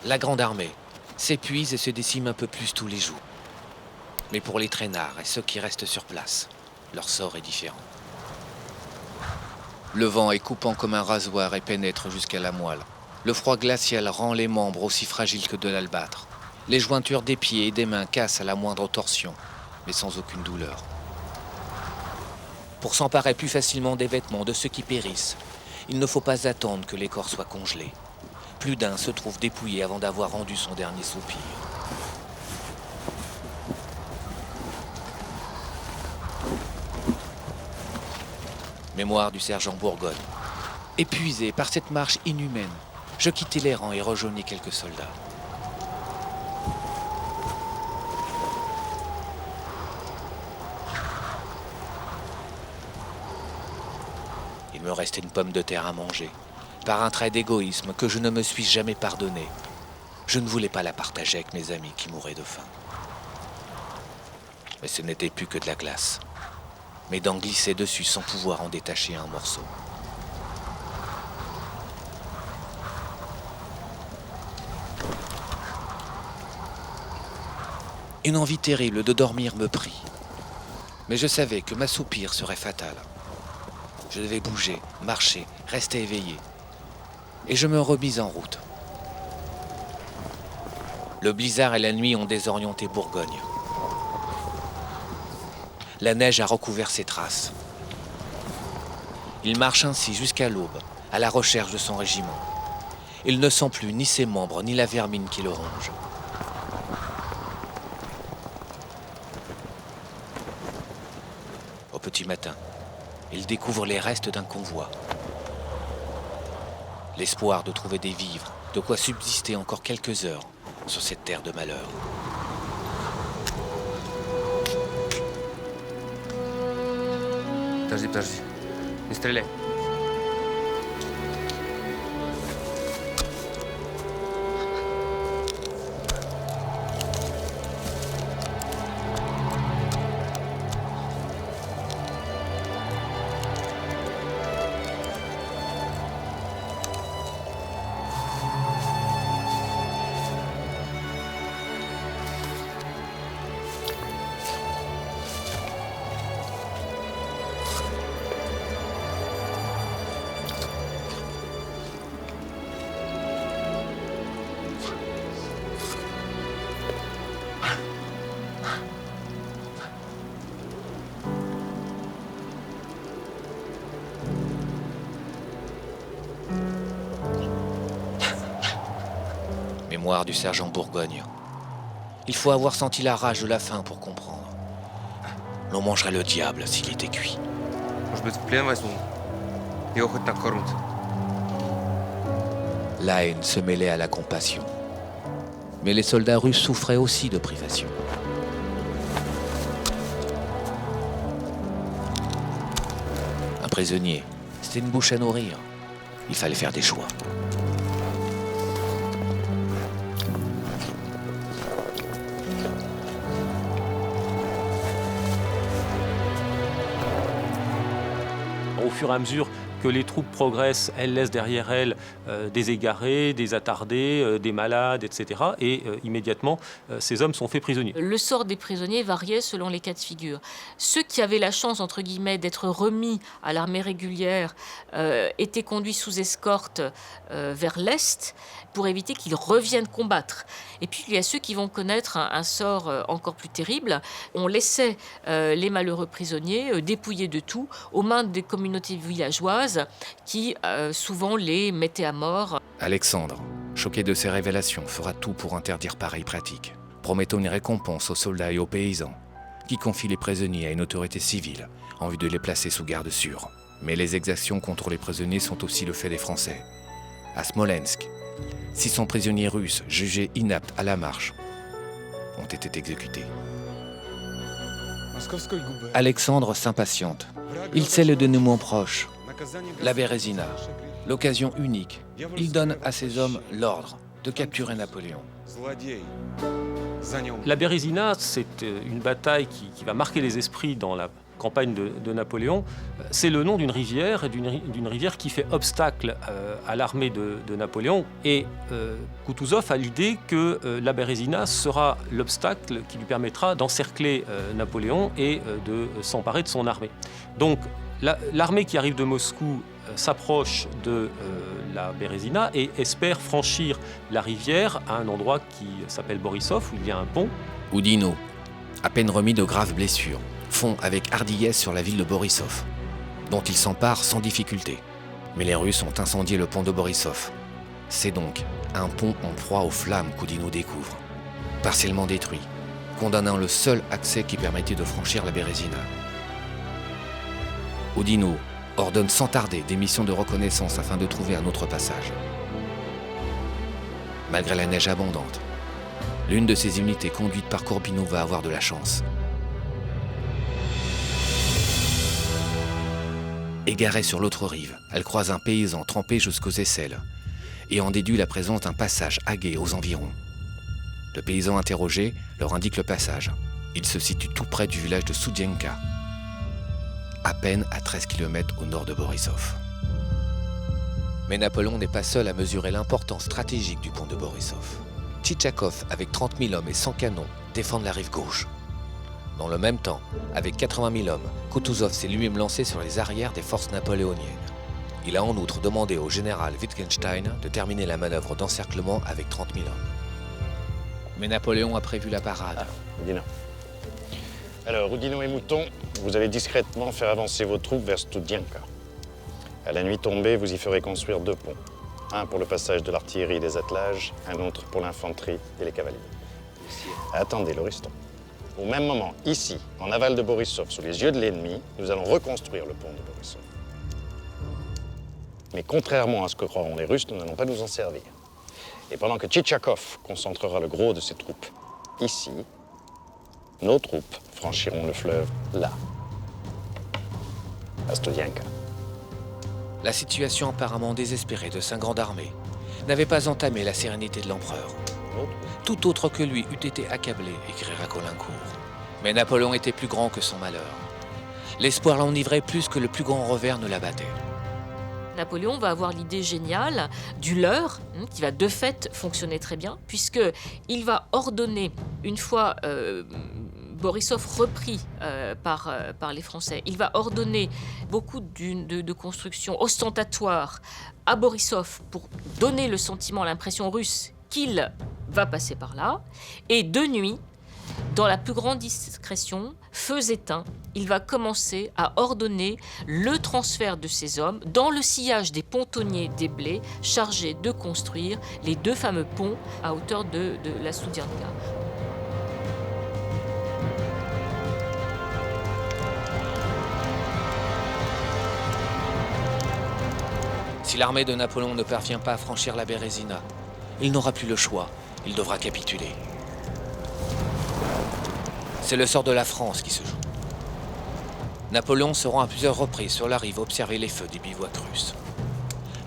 La grande armée s'épuise et se décime un peu plus tous les jours. Mais pour les traînards et ceux qui restent sur place, leur sort est différent. Le vent est coupant comme un rasoir et pénètre jusqu'à la moelle. Le froid glacial rend les membres aussi fragiles que de l'albâtre. Les jointures des pieds et des mains cassent à la moindre torsion, mais sans aucune douleur. Pour s'emparer plus facilement des vêtements de ceux qui périssent, il ne faut pas attendre que les corps soient congelés. Plus d'un se trouve dépouillé avant d'avoir rendu son dernier soupir. Mémoire du sergent Bourgogne. Épuisé par cette marche inhumaine, je quittai les rangs et rejoignis quelques soldats. Il me restait une pomme de terre à manger, par un trait d'égoïsme que je ne me suis jamais pardonné. Je ne voulais pas la partager avec mes amis qui mouraient de faim. Mais ce n'était plus que de la glace. Mes dents glissaient dessus sans pouvoir en détacher un morceau. Une envie terrible de dormir me prit. Mais je savais que m'assoupir serait fatal. Je devais bouger, marcher, rester éveillé. Et je me remis en route. Le blizzard et la nuit ont désorienté Bourgogne. La neige a recouvert ses traces. Il marche ainsi jusqu'à l'aube, à la recherche de son régiment. Il ne sent plus ni ses membres, ni la vermine qui le ronge. Au petit matin, il découvre les restes d'un convoi. L'espoir de trouver des vivres, de quoi subsister encore quelques heures sur cette terre de malheur. Подожди. Не стреляй. Mémoire du sergent Bourgogne. Il faut avoir senti la rage de la faim pour comprendre. L'on mangerait le diable s'il était cuit. Может быть, в плен возьму? Его хоть так кормят. La haine se mêlait à la compassion. Mais les soldats russes souffraient aussi de privation. Un prisonnier, c'était une bouche à nourrir. Il fallait faire des choix. Au fur et à mesure que les troupes progressent, elles laissent derrière elles des égarés, des attardés, des malades, etc. Et immédiatement, ces hommes sont faits prisonniers. Le sort des prisonniers variait selon les cas de figure. Ceux qui avaient la chance, entre guillemets, d'être remis à l'armée régulière étaient conduits sous escorte vers l'Est pour éviter qu'ils reviennent combattre. Et puis, il y a ceux qui vont connaître un sort encore plus terrible. On laissait les malheureux prisonniers dépouillés de tout aux mains des communautés villageoises qui souvent les mettaient à mort. Alexandre, choqué de ces révélations, fera tout pour interdire pareille pratique, promettant une récompense aux soldats et aux paysans, qui confient les prisonniers à une autorité civile en vue de les placer sous garde sûre. Mais les exactions contre les prisonniers sont aussi le fait des Français. À Smolensk, 600 prisonniers russes jugés inaptes à la marche ont été exécutés. Alexandre s'impatiente. Il sait le dénouement proche. La Bérésina, l'occasion unique. Il donne à ses hommes l'ordre de capturer Napoléon. La Bérésina, c'est une bataille qui va marquer les esprits dans la campagne de Napoléon, c'est le nom d'une rivière, et d'une rivière qui fait obstacle à l'armée de Napoléon. Et Kutuzov a l'idée que la Bérésina sera l'obstacle qui lui permettra d'encercler Napoléon et de s'emparer de son armée. Donc l'armée qui arrive de Moscou s'approche de la Bérésina et espère franchir la rivière à un endroit qui s'appelle Borisov, où il y a un pont. Oudinot, à peine remis de graves blessures, fond avec hardiesse sur la ville de Borisov, dont il s'empare sans difficulté. Mais les Russes ont incendié le pont de Borisov. C'est donc un pont en proie aux flammes qu'Oudinot découvre, partiellement détruit, condamnant le seul accès qui permettait de franchir la Bérésina. Oudinot ordonne sans tarder des missions de reconnaissance afin de trouver un autre passage. Malgré la neige abondante, l'une de ces unités conduites par Courbinot va avoir de la chance. Égarée sur l'autre rive, elle croise un paysan trempé jusqu'aux aisselles et en déduit la présence d'un passage agué aux environs. Le paysan interrogé leur indique le passage. Il se situe tout près du village de Soudienka, à peine à 13 km au nord de Borisov. Mais Napoléon n'est pas seul à mesurer l'importance stratégique du pont de Borisov. Tchitchakov, avec 30 000 hommes et 100 canons, défendent la rive gauche. Dans le même temps, avec 80 000 hommes, Kutuzov s'est lui-même lancé sur les arrières des forces napoléoniennes. Il a en outre demandé au général Wittgenstein de terminer la manœuvre d'encerclement avec 30 000 hommes. Mais Napoléon a prévu la parade. Oudinot. Alors, Oudinot et Mouton, vous allez discrètement faire avancer vos troupes vers Studienka. À la nuit tombée, vous y ferez construire 2 ponts. Un pour le passage de l'artillerie et des attelages, un autre pour l'infanterie et les cavaliers. Attendez, Lauriston. Au même moment, ici, en aval de Borisov, sous les yeux de l'ennemi, nous allons reconstruire le pont de Borisov. Mais contrairement à ce que croiront les Russes, nous n'allons pas nous en servir. Et pendant que Tchitchakov concentrera le gros de ses troupes ici, nos troupes franchiront le fleuve là, à Studienka. La situation apparemment désespérée de sa grande armée n'avait pas entamé la sérénité de l'empereur. Tout autre que lui eût été accablé, écrira Caulaincourt. Mais Napoléon était plus grand que son malheur. L'espoir l'enivrait plus que le plus grand revers ne l'abattait. Napoléon va avoir l'idée géniale du leurre, qui va de fait fonctionner très bien, puisqu'il va ordonner, une fois Borisov repris par les Français, il va ordonner beaucoup de constructions ostentatoires à Borisov pour donner le sentiment, l'impression russe qu'il va passer par là. Et de nuit, dans la plus grande discrétion, feux éteints, il va commencer à ordonner le transfert de ses hommes dans le sillage des pontonniers des Blés chargés de construire les 2 fameux ponts à hauteur de la Studienka. Si l'armée de Napoléon ne parvient pas à franchir la Bérésina, il n'aura plus le choix, il devra capituler. C'est le sort de la France qui se joue. Napoléon se rend à plusieurs reprises sur la rive observer les feux des bivouacs russes.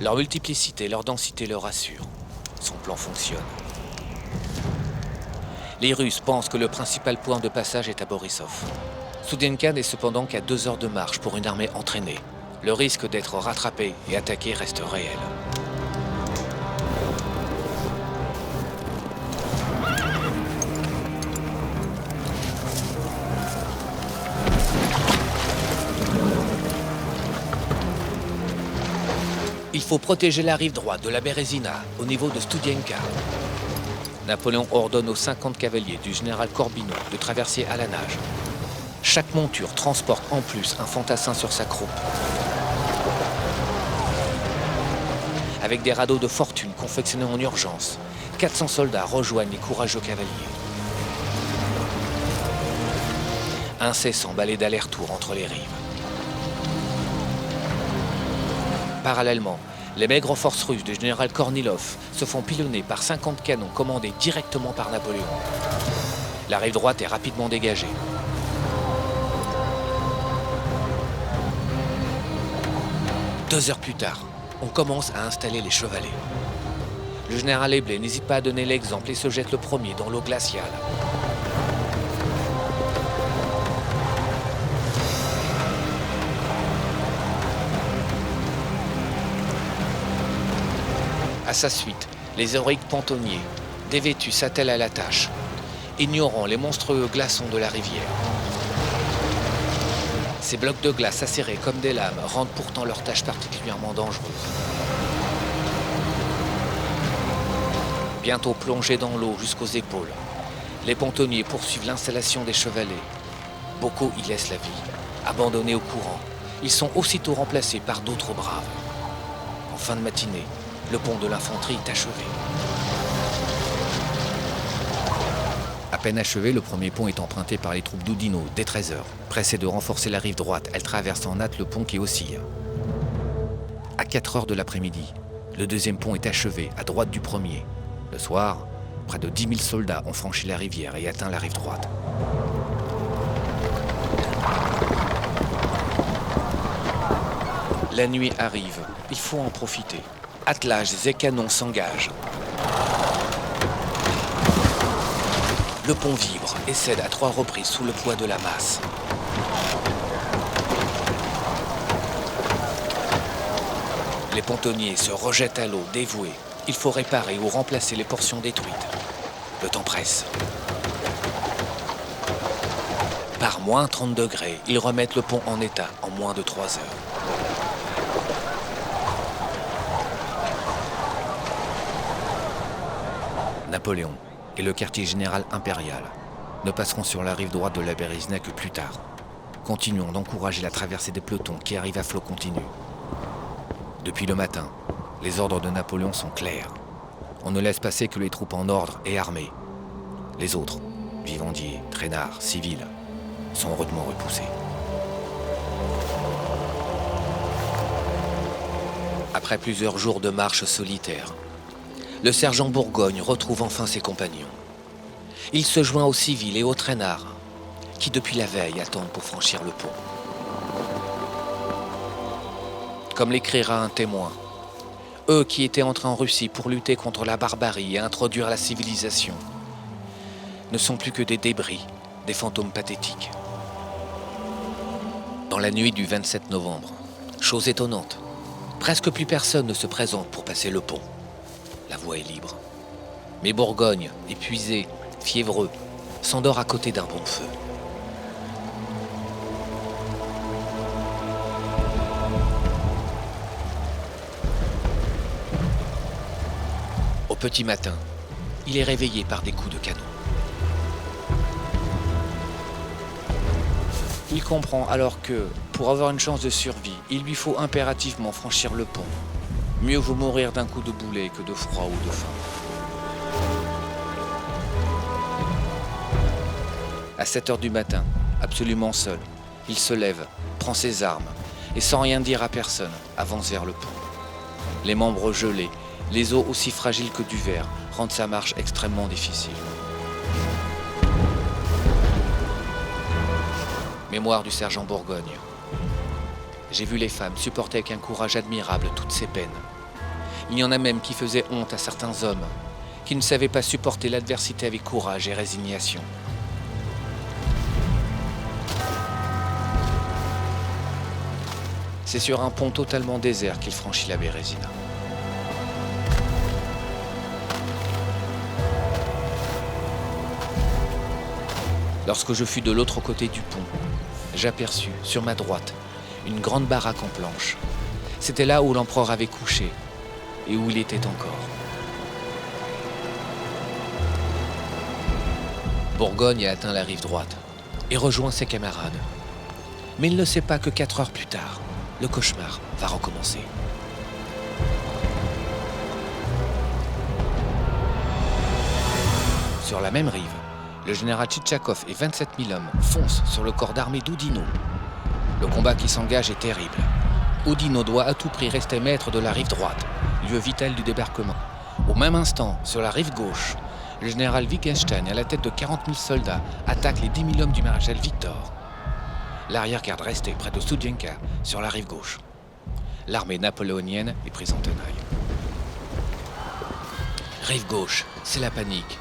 Leur multiplicité, leur densité le rassurent. Son plan fonctionne. Les Russes pensent que le principal point de passage est à Borisov. Studienka n'est cependant qu'à 2 heures de marche pour une armée entraînée. Le risque d'être rattrapé et attaqué reste réel. Il faut protéger la rive droite de la Bérésina, au niveau de Studienka. Napoléon ordonne aux 50 cavaliers du général Courbinot de traverser à la nage. Chaque monture transporte en plus un fantassin sur sa croupe. Avec des radeaux de fortune confectionnés en urgence, 400 soldats rejoignent les courageux cavaliers. Incessant balai d'aller-retour entre les rives. Parallèlement, les maigres forces russes du général Kornilov se font pilonner par 50 canons commandés directement par Napoléon. La rive droite est rapidement dégagée. Deux heures plus tard, on commence à installer les chevalets. Le général Eblé n'hésite pas à donner l'exemple et se jette le premier dans l'eau glaciale. À sa suite, les héroïques pontonniers, dévêtus, s'attellent à la tâche, ignorant les monstrueux glaçons de la rivière. Ces blocs de glace acérés comme des lames rendent pourtant leur tâche particulièrement dangereuse. Bientôt plongés dans l'eau jusqu'aux épaules, les pontonniers poursuivent l'installation des chevalets. Beaucoup y laissent la vie. Abandonnés au courant, ils sont aussitôt remplacés par d'autres braves. En fin de matinée, le pont de l'infanterie est achevé. À peine achevé, le premier pont est emprunté par les troupes d'Oudinot dès 13h. Pressées de renforcer la rive droite, elles traversent en hâte le pont qui oscille. À 4h de l'après-midi, le deuxième pont est achevé à droite du premier. Le soir, près de 10 000 soldats ont franchi la rivière et atteint la rive droite. La nuit arrive, il faut en profiter. Attelages et canons s'engagent. Le pont vibre et cède à 3 reprises sous le poids de la masse. Les pontonniers se rejettent à l'eau, dévoués. Il faut réparer ou remplacer les portions détruites. Le temps presse. Par moins 30 degrés, ils remettent le pont en état en moins de 3 heures. Napoléon et le quartier général impérial ne passeront sur la rive droite de la Bérézina que plus tard. Continuons d'encourager la traversée des pelotons qui arrivent à flot continu. Depuis le matin, les ordres de Napoléon sont clairs. On ne laisse passer que les troupes en ordre et armées. Les autres, vivandiers, traînards, civils, sont rudement repoussés. Après plusieurs jours de marche solitaire, le sergent Bourgogne retrouve enfin ses compagnons. Il se joint aux civils et aux traînards, qui depuis la veille attendent pour franchir le pont. Comme l'écrira un témoin, eux qui étaient entrés en Russie pour lutter contre la barbarie et introduire la civilisation, ne sont plus que des débris, des fantômes pathétiques. Dans la nuit du 27 novembre, chose étonnante, presque plus personne ne se présente pour passer le pont. La voie est libre. Mais Bourgogne, épuisé, fiévreux, s'endort à côté d'un bon feu. Au petit matin, il est réveillé par des coups de canon. Il comprend alors que, pour avoir une chance de survie, il lui faut impérativement franchir le pont. Mieux vaut mourir d'un coup de boulet que de froid ou de faim. À 7h du matin, absolument seul, il se lève, prend ses armes et sans rien dire à personne, avance vers le pont. Les membres gelés, les os aussi fragiles que du verre, rendent sa marche extrêmement difficile. Mémoire du sergent Bourgogne. J'ai vu les femmes supporter avec un courage admirable toutes ces peines. Il y en a même qui faisaient honte à certains hommes, qui ne savaient pas supporter l'adversité avec courage et résignation. C'est sur un pont totalement désert qu'il franchit la Bérézina. Lorsque je fus de l'autre côté du pont, j'aperçus, sur ma droite, une grande baraque en planches. C'était là où l'empereur avait couché et où il était encore. Bourgogne a atteint la rive droite et rejoint ses camarades. Mais il ne sait pas que 4 heures plus tard, le cauchemar va recommencer. Sur la même rive, le général Tchitchakov et 27 000 hommes foncent sur le corps d'armée d'Oudinot. Le combat qui s'engage est terrible. Oudinot doit à tout prix rester maître de la rive droite, lieu vital du débarquement. Au même instant, sur la rive gauche, le général Wittgenstein, à la tête de 40 000 soldats, attaque les 10 000 hommes du maréchal Victor. L'arrière-garde restait près de Studienka, sur la rive gauche. L'armée napoléonienne est prise en tenaille. Rive gauche, c'est la panique.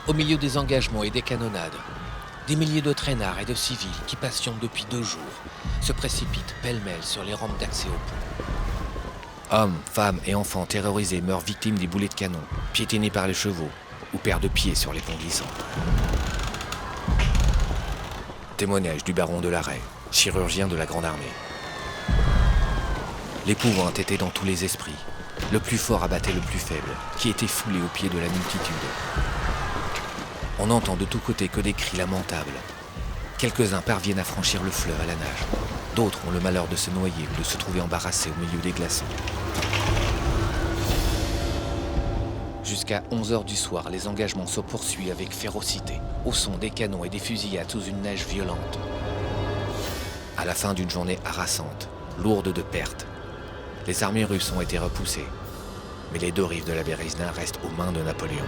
Au milieu des engagements et des canonnades, des milliers de traînards et de civils qui patientent depuis 2 jours se précipitent pêle-mêle sur les rampes d'accès au pont. Hommes, femmes et enfants terrorisés meurent victimes des boulets de canon, piétinés par les chevaux ou perdent pied sur les ponts glissants. Témoignage du baron de Larrey, chirurgien de la Grande Armée. L'épouvante était dans tous les esprits. Le plus fort abattait le plus faible, qui était foulé au pied de la multitude. On n'entend de tous côtés que des cris lamentables. Quelques-uns parviennent à franchir le fleuve à la nage. D'autres ont le malheur de se noyer ou de se trouver embarrassés au milieu des glaçons. Jusqu'à 11h du soir, les engagements se poursuivent avec férocité, au son des canons et des fusillades sous une neige violente. À la fin d'une journée harassante, lourde de pertes, les armées russes ont été repoussées, mais les deux rives de la Bérésina restent aux mains de Napoléon.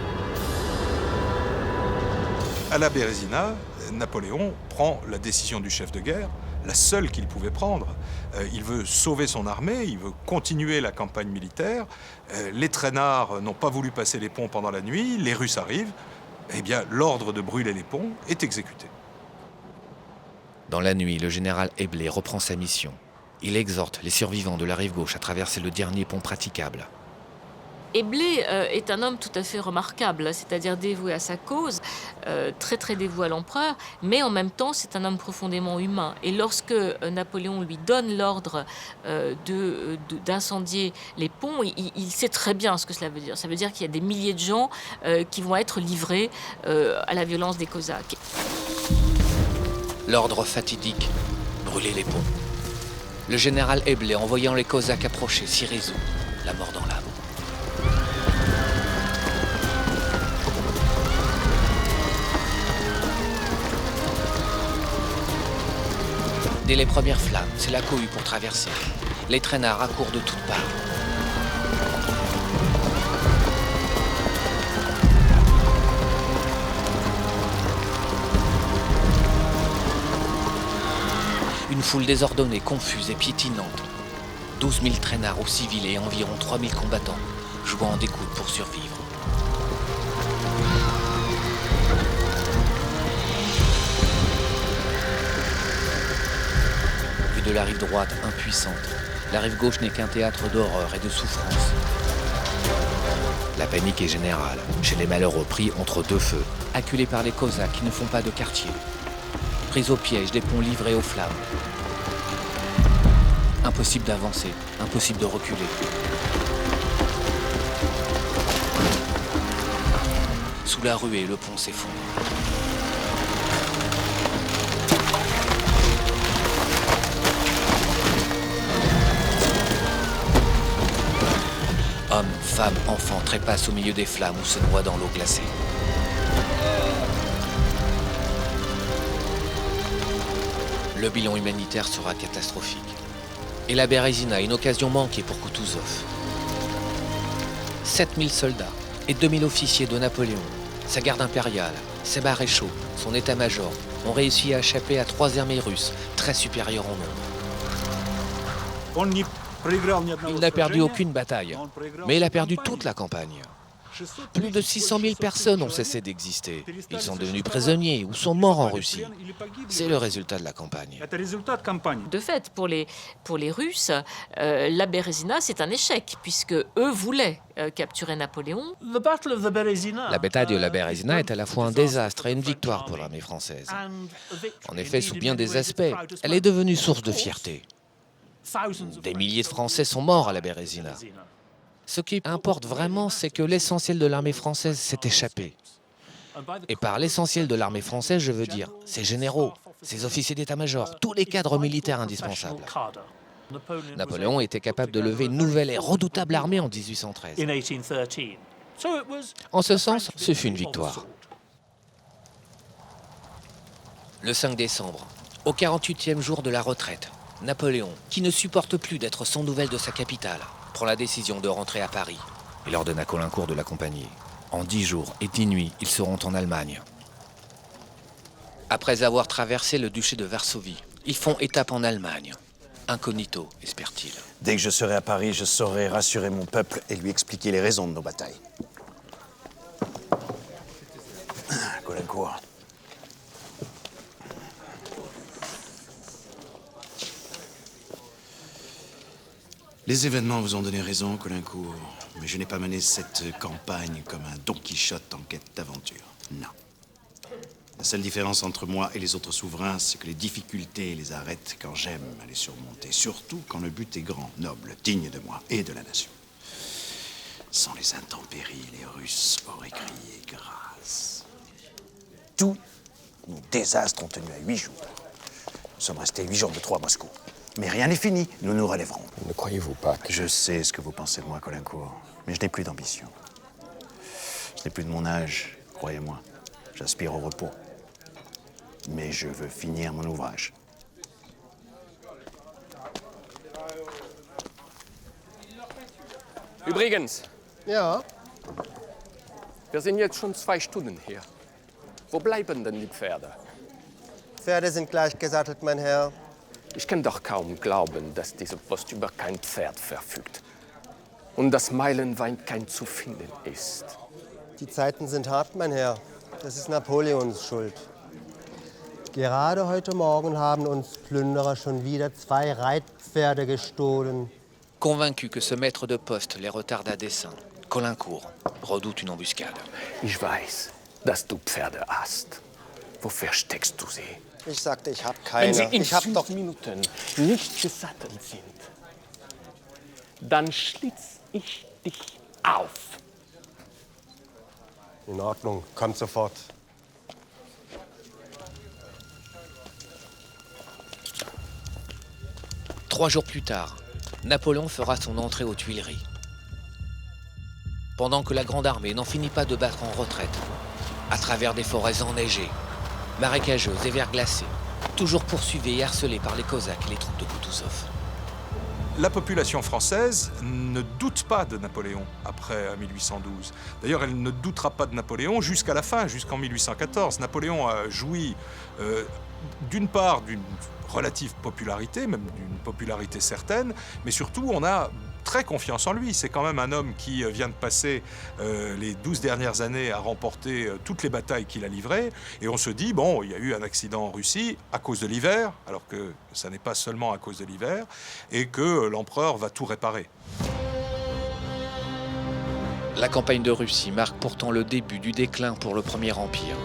À la Bérésina, Napoléon prend la décision du chef de guerre, la seule qu'il pouvait prendre. Il veut sauver son armée, il veut continuer la campagne militaire. Les traînards n'ont pas voulu passer les ponts pendant la nuit, les Russes arrivent. Eh bien, l'ordre de brûler les ponts est exécuté. Dans la nuit, le général Eblé reprend sa mission. Il exhorte les survivants de la rive gauche à traverser le dernier pont praticable. Eblé est un homme tout à fait remarquable, c'est-à-dire dévoué à sa cause, très très dévoué à l'empereur, mais en même temps c'est un homme profondément humain. Et lorsque Napoléon lui donne l'ordre d'incendier les ponts, il sait très bien ce que cela veut dire. Ça veut dire qu'il y a des milliers de gens qui vont être livrés à la violence des Cosaques. L'ordre fatidique, brûler les ponts. Le général Eblé, en voyant les Cosaques approcher, s'y résout, la mort dans l'âme. Dès les premières flammes, c'est la cohue pour traverser. Les traînards accourent de toutes parts. Une foule désordonnée, confuse et piétinante. 12 000 traînards aux civils et environ 3 000 combattants, jouant en découte pour survivre. Vue de la rive droite impuissante, la rive gauche n'est qu'un théâtre d'horreur et de souffrance. La panique est générale, chez les malheureux pris entre deux feux, acculés par les Cosaques qui ne font pas de quartier. Pris au piège des ponts livrés aux flammes. Impossible d'avancer, impossible de reculer. Sous la ruée, le pont s'effondre. Hommes, femmes, enfants trépassent au milieu des flammes ou se noient dans l'eau glacée. Le bilan humanitaire sera catastrophique. Et la Bérésina, une occasion manquée pour Koutouzov. 7000 soldats et 2000 officiers de Napoléon, sa garde impériale, ses maréchaux, son état-major ont réussi à échapper à 3 armées russes, très supérieures en nombre. Il n'a perdu aucune bataille, mais il a perdu toute la campagne. Plus de 600 000 personnes ont cessé d'exister. Ils sont devenus prisonniers ou sont morts en Russie. C'est le résultat de la campagne. De fait, pour les Russes, la Bérésina, c'est un échec, puisque eux voulaient capturer Napoléon. La bataille de la Bérésina est à la fois un désastre et une victoire pour l'armée française. En effet, sous bien des aspects, elle est devenue source de fierté. Des milliers de Français sont morts à la Bérésina. Ce qui importe vraiment, c'est que l'essentiel de l'armée française s'est échappé. Et par l'essentiel de l'armée française, je veux dire ses généraux, ses officiers d'état-major, tous les cadres militaires indispensables. Napoléon était capable de lever une nouvelle et redoutable armée en 1813. En ce sens, ce fut une victoire. Le 5 décembre, au 48e jour de la retraite, Napoléon, qui ne supporte plus d'être sans nouvelles de sa capitale, prend la décision de rentrer à Paris. Il ordonne à Caulaincourt de l'accompagner. En 10 jours et 10 nuits, ils seront en Allemagne. Après avoir traversé le duché de Varsovie, ils font étape en Allemagne. Incognito, espère-t-il. Dès que je serai à Paris, je saurai rassurer mon peuple et lui expliquer les raisons de nos batailles. Caulaincourt. Les événements vous ont donné raison, Caulaincourt, mais je n'ai pas mené cette campagne comme un Don Quichotte en quête d'aventure. Non. La seule différence entre moi et les autres souverains, c'est que les difficultés les arrêtent quand j'aime à les surmonter. Surtout quand le but est grand, noble, digne de moi et de la nation. Sans les intempéries, les Russes auraient crié grâce. Tous nos désastres ont tenu à 8 jours. Nous sommes restés 8 jours de 3 à Moscou. Mais rien n'est fini, nous nous relèverons. Ne croyez-vous pas que... Je sais ce que vous pensez de moi, Caulaincourt, mais je n'ai plus d'ambition. Je n'ai plus de mon âge, croyez-moi. J'aspire au repos. Mais je veux finir mon ouvrage. Übrigens, Ja, wir sind jetzt schon 2 Stunden hier. Wo bleiben denn die Pferde? Pferde sind gleich gesattelt, mein Herr. Ich kann doch kaum glauben, dass diese Post über kein Pferd verfügt. Und dass meilenweit kein zu finden ist. Die Zeiten sind hart, mein Herr. Das ist Napoleons Schuld. Gerade heute Morgen haben uns Plünderer schon wieder 2 Reitpferde gestohlen. Convaincu que ce maître de poste les retarde à dessein, Caulaincourt redoute une embuscade. Ich weiß, dass du Pferde hast. Wo versteckst du sie? Ich sagte, ich habe Wenn keine. sie in Ich hab 5 doch. Minuten nicht gesattelt sind, dann schlitz ich dich auf. In Ordnung, kommt sofort. Trois jours plus tard, Napoléon fera son entrée aux Tuileries. Pendant que la Grande Armée n'en finit pas de battre en retraite, à travers des forêts enneigées, marécageuses et verglacées, toujours poursuivie et harcelée par les Cosaques et les troupes de Koutouzov. La population française ne doute pas de Napoléon après 1812. D'ailleurs, elle ne doutera pas de Napoléon jusqu'à la fin, jusqu'en 1814. Napoléon a joui d'une part d'une relative popularité, même d'une popularité certaine, mais surtout on a très confiance en lui. C'est quand même un homme qui vient de passer les 12 dernières années à remporter toutes les batailles qu'il a livrées. Et on se dit, bon, il y a eu un accident en Russie à cause de l'hiver, alors que ça n'est pas seulement à cause de l'hiver, et que l'empereur va tout réparer. La campagne de Russie marque pourtant le début du déclin pour le Premier Empire.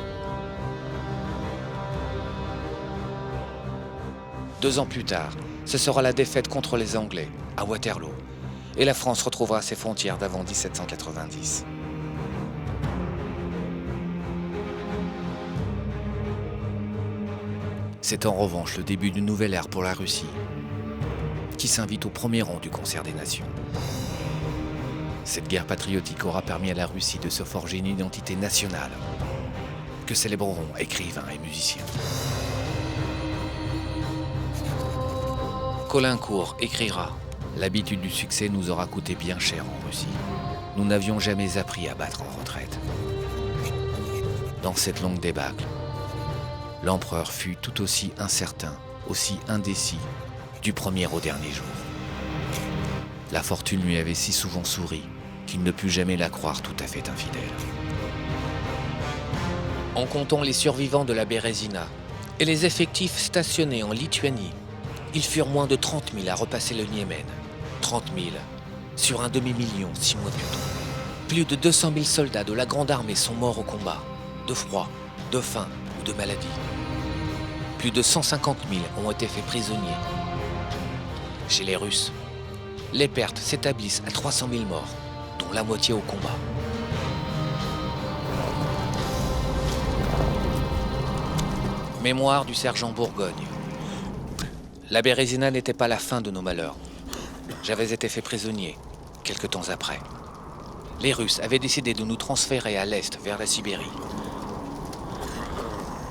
2 ans plus tard, ce sera la défaite contre les Anglais, à Waterloo, et la France retrouvera ses frontières d'avant 1790. C'est en revanche le début d'une nouvelle ère pour la Russie, qui s'invite au premier rang du concert des nations. Cette guerre patriotique aura permis à la Russie de se forger une identité nationale, que célébreront écrivains et musiciens. Caulaincourt écrira « L'habitude du succès nous aura coûté bien cher en Russie. Nous n'avions jamais appris à battre en retraite. » Dans cette longue débâcle, l'empereur fut tout aussi incertain, aussi indécis, du premier au dernier jour. La fortune lui avait si souvent souri qu'il ne put jamais la croire tout à fait infidèle. En comptant les survivants de la Bérésina et les effectifs stationnés en Lituanie, ils furent moins de 30 000 à repasser le Niémen. 30 000 sur un demi-million 6 mois plus tôt. Plus de 200 000 soldats de la Grande Armée sont morts au combat, de froid, de faim ou de maladie. Plus de 150 000 ont été faits prisonniers. Chez les Russes, les pertes s'établissent à 300 000 morts, dont la moitié au combat. Mémoire du sergent Bourgogne. La Bérésina n'était pas la fin de nos malheurs. J'avais été fait prisonnier, quelque temps après. Les Russes avaient décidé de nous transférer à l'est, vers la Sibérie.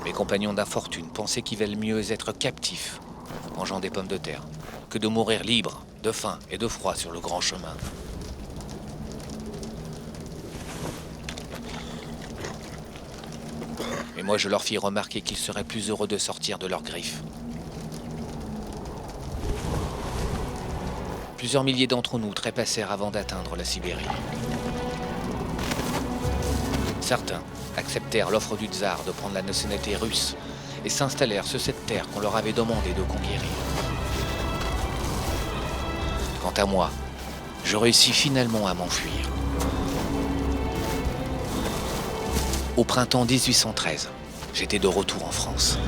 Mes compagnons d'infortune pensaient qu'il valait mieux être captifs, mangeant des pommes de terre, que de mourir libres, de faim et de froid sur le grand chemin. Mais moi, je leur fis remarquer qu'ils seraient plus heureux de sortir de leurs griffes. Plusieurs milliers d'entre nous trépassèrent avant d'atteindre la Sibérie. Certains acceptèrent l'offre du tsar de prendre la nationalité russe et s'installèrent sur cette terre qu'on leur avait demandé de conquérir. Quant à moi, je réussis finalement à m'enfuir. Au printemps 1813, j'étais de retour en France.